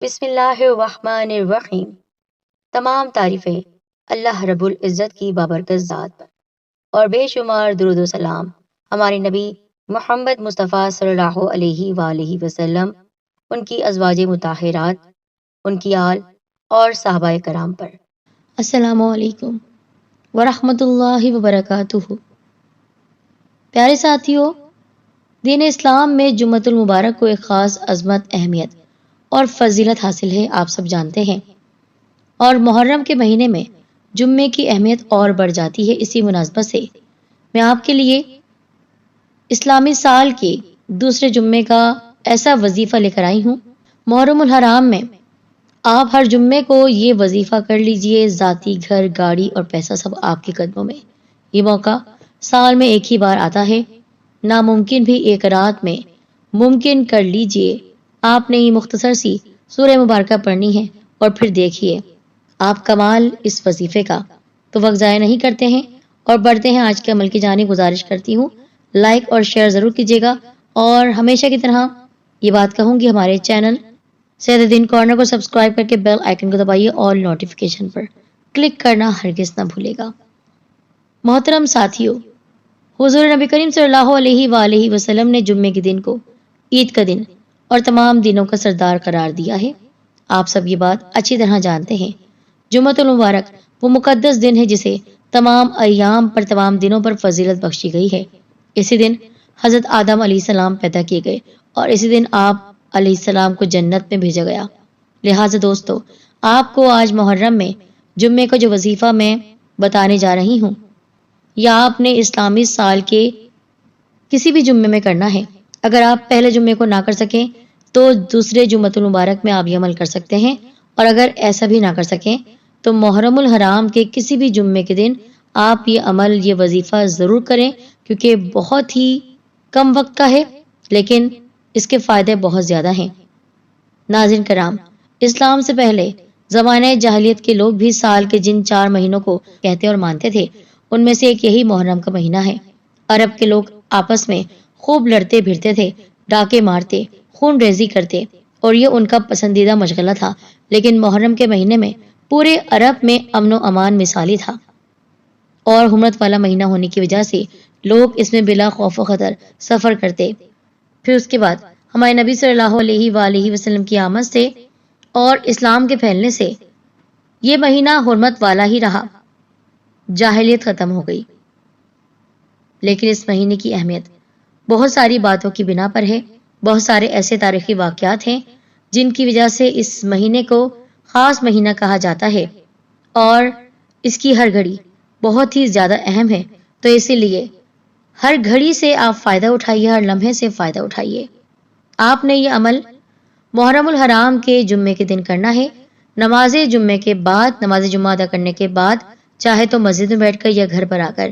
بسم اللہ الرحمن الرحیم۔ تمام تعریفیں اللہ رب العزت کی بابرکت ذات پر اور بے شمار درود و سلام ہمارے نبی محمد مصطفیٰ صلی اللہ علیہ وآلہ وسلم، ان کی ازواج مطہرات، ان کی آل اور صحابہ کرام پر۔ السلام علیکم ورحمۃ اللہ وبرکاتہ۔ پیارے ساتھیوں، دین اسلام میں جمعۃ المبارک کو ایک خاص عظمت، اہمیت اور فضیلت حاصل ہے، آپ سب جانتے ہیں۔ اور محرم کے مہینے میں جمعے کی اہمیت اور بڑھ جاتی ہے۔ اسی مناسبت سے میں آپ کے لیے اسلامی سال کے دوسرے جمعے کا ایسا وظیفہ لے کر آئی ہوں۔ محرم الحرام میں آپ ہر جمعے کو یہ وظیفہ کر لیجئے۔ ذاتی، گھر، گاڑی اور پیسہ سب آپ کے قدموں میں۔ یہ موقع سال میں ایک ہی بار آتا ہے، ناممکن بھی ایک رات میں ممکن کر لیجئے۔ آپ نے یہ مختصر سی سورہ مبارکہ پڑھنی ہے اور پھر دیکھیے آپ کمال اس وظیفے کا۔ تو وقت ضائع نہیں کرتے ہیں اور بڑھتے ہیں آج کے عمل کی جانب۔ گزارش کرتی ہوں لائک اور شیئر ضرور کیجیے گا، اور ہمیشہ کی طرح یہ بات کہوں گی، ہمارے چینل سید الدین کارنر کو سبسکرائب کر کے بیل آئیکن کو دبائیے اور نوٹیفیکیشن پر کلک کرنا ہرگز نہ بھولے گا۔ محترم ساتھیوں، حضور نبی کریم صلی اللہ علیہ وآلہ وسلم نے جمعے کے دن کو عید کا دن اور تمام دنوں کا سردار قرار دیا ہے۔ آپ سب یہ بات اچھی طرح جانتے ہیں۔ جمعۃ المبارک وہ مقدس دن ہے جسے تمام ایام پر، تمام دنوں پر فضیلت بخشی گئی ہے۔ اسی دن حضرت آدم علیہ السلام پیدا کیے گئے اور اسی دن آپ علیہ السلام کو جنت میں بھیجا گیا۔ لہٰذا دوستو، آپ کو آج محرم میں جمعے کا جو وظیفہ میں بتانے جا رہی ہوں، یا آپ نے اسلامی سال کے کسی بھی جمعے میں کرنا ہے۔ اگر آپ پہلے جمعے کو نہ کر سکیں تو دوسرے جمعۃ المبارک میں آپ یہ عمل کر سکتے ہیں، اور اگر ایسا بھی نہ کر سکیں تو محرم الحرام کے کسی بھی جمعے کے دن آپ یہ عمل، یہ وظیفہ ضرور کریں، کیونکہ بہت ہی کم وقت کا ہے لیکن اس کے فائدے بہت زیادہ ہیں۔ ناظرین کرام، اسلام سے پہلے زمانہ جاہلیت کے لوگ بھی سال کے جن 4 مہینوں کو کہتے اور مانتے تھے، ان میں سے ایک یہی محرم کا مہینہ ہے۔ عرب کے لوگ آپس میں خوب لڑتے بھیڑتے تھے، ڈاکے مارتے، خون ریزی کرتے، اور یہ ان کا پسندیدہ مشغلہ تھا۔ لیکن محرم کے مہینے میں پورے عرب میں امن و امان مثالی تھا، اور حرمت والا مہینہ ہونے کی وجہ سے لوگ اس میں بلا خوف و خطر سفر کرتے۔ پھر اس کے بعد ہمارے نبی صلی اللہ علیہ وآلہ وسلم کی آمد سے اور اسلام کے پھیلنے سے یہ مہینہ حرمت والا ہی رہا، جاہلیت ختم ہو گئی۔ لیکن اس مہینے کی اہمیت بہت ساری باتوں کی بنا پر ہے۔ بہت سارے ایسے تاریخی واقعات ہیں جن کی وجہ سے اس مہینے کو خاص مہینہ کہا جاتا ہے، اور اس کی ہر گھڑی بہت ہی زیادہ اہم ہے۔ تو اسی لیے ہر گھڑی سے آپ فائدہ اٹھائیے، ہر لمحے سے فائدہ اٹھائیے۔ آپ نے یہ عمل محرم الحرام کے جمعے کے دن کرنا ہے۔ نماز جمعے کے بعد، نماز جمعہ ادا کرنے کے بعد، چاہے تو مسجد میں بیٹھ کر یا گھر پر آ کر،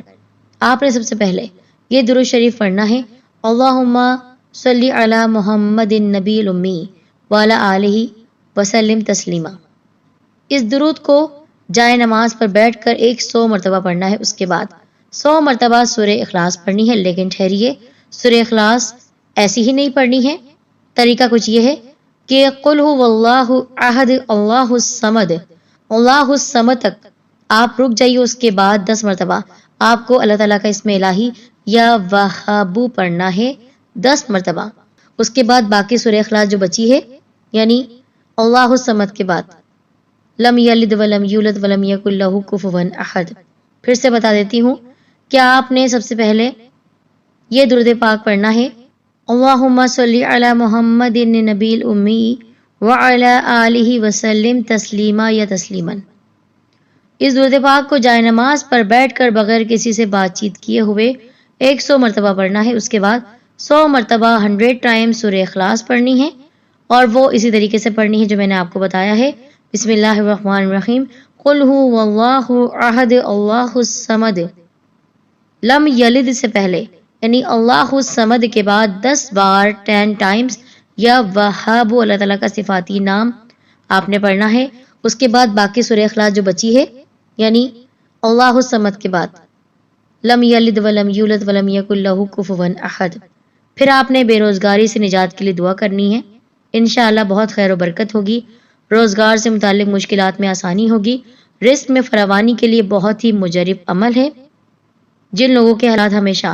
آپ نے سب سے پہلے یہ درود شریف پڑھنا ہے: اللہم صلی علی محمد النبی الامی وعلی آلہ وسلم تسلیما۔ اس درود کو جائے نماز پر بیٹھ کر 100 مرتبہ پڑھنا ہے۔ اس کے بعد 100 مرتبہ سورہ اخلاص پڑھنی ہے۔ لیکن ٹھہریے، سورہ اخلاص ایسی ہی نہیں پڑھنی ہے۔ طریقہ کچھ یہ ہے کہ قل هو اللہ احد اللہ الصمد، اللہ الصمد تک آپ رک جائیے۔ اس کے بعد 10 مرتبہ آپ کو اللہ تعالیٰ کا اسم الہی یا وہابو پڑھنا ہے، 10 مرتبہ۔ اس کے بعد باقی سورہ اخلاص جو بچی ہے، یعنی اللہ الصمد کے بعد لم یلد ولم یولد ولم یکن لہ کفوا احد۔ پھر سے بتا دیتی ہوں کہ آپ نے سب سے پہلے یہ درود پاک پڑھنا ہے: اللہم صلی علی محمد النبی الامی وعلی آلہ وسلم تسلیما یا تسلیما۔ اس درود پاک کو جائے نماز پر بیٹھ کر بغیر کسی سے بات چیت کیے ہوئے 100 مرتبہ پڑھنا ہے۔ اس کے بعد 100 مرتبہ 100 ٹائم سورہ اخلاص پڑھنی ہے، اور وہ اسی طریقے سے پڑھنی ہے جو میں نے آپ کو بتایا ہے۔ بسم اللہ الرحمن الرحیم، قل هو اللہ احد اللہ الصمد، لم یلد سے پہلے یعنی اللہ الصمد کے بعد 10 بار 10 ٹائمز یا وہاب، اللہ تعالیٰ کا صفاتی نام، آپ نے پڑھنا ہے۔ اس کے بعد باقی سورہ اخلاص جو بچی ہے، یعنی اللہ الصمد کے بعد لم یلد ولم یولد ولم یکن لہ کفوا احد۔ پھر آپ نے بے روزگاری سے نجات کے لیے دعا کرنی ہے، انشاءاللہ بہت خیر و برکت ہوگی، روزگار سے متعلق مشکلات میں آسانی ہوگی، رزق میں فراوانی کے لیے بہت ہی مجرب عمل ہے۔ جن لوگوں کے حالات ہمیشہ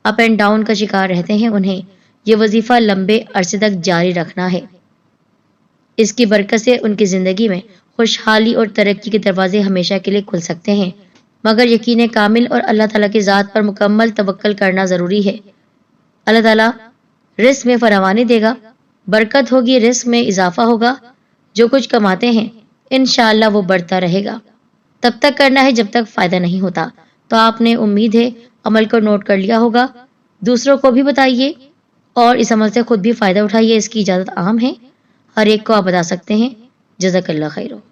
اپ اینڈ ڈاؤن کا شکار رہتے ہیں انہیں یہ وظیفہ لمبے عرصے تک جاری رکھنا ہے۔ اس کی برکت سے ان کی زندگی میں خوشحالی اور ترقی کے دروازے ہمیشہ کے لیے کھل سکتے ہیں، مگر یقین کامل اور اللہ تعالیٰ کی ذات پر مکمل توکل کرنا ضروری ہے۔ اللہ تعالیٰ رزق میں فراوانی دے گا، برکت ہوگی، رزق میں اضافہ ہوگا، جو کچھ کماتے ہیں انشاءاللہ وہ بڑھتا رہے گا۔ تب تک کرنا ہے جب تک فائدہ نہیں ہوتا۔ تو آپ نے امید ہے عمل کو نوٹ کر لیا ہوگا، دوسروں کو بھی بتائیے اور اس عمل سے خود بھی فائدہ اٹھائیے۔ اس کی اجازت عام ہے، ہر ایک کو آپ بتا سکتے ہیں۔ جزاک اللہ خیر۔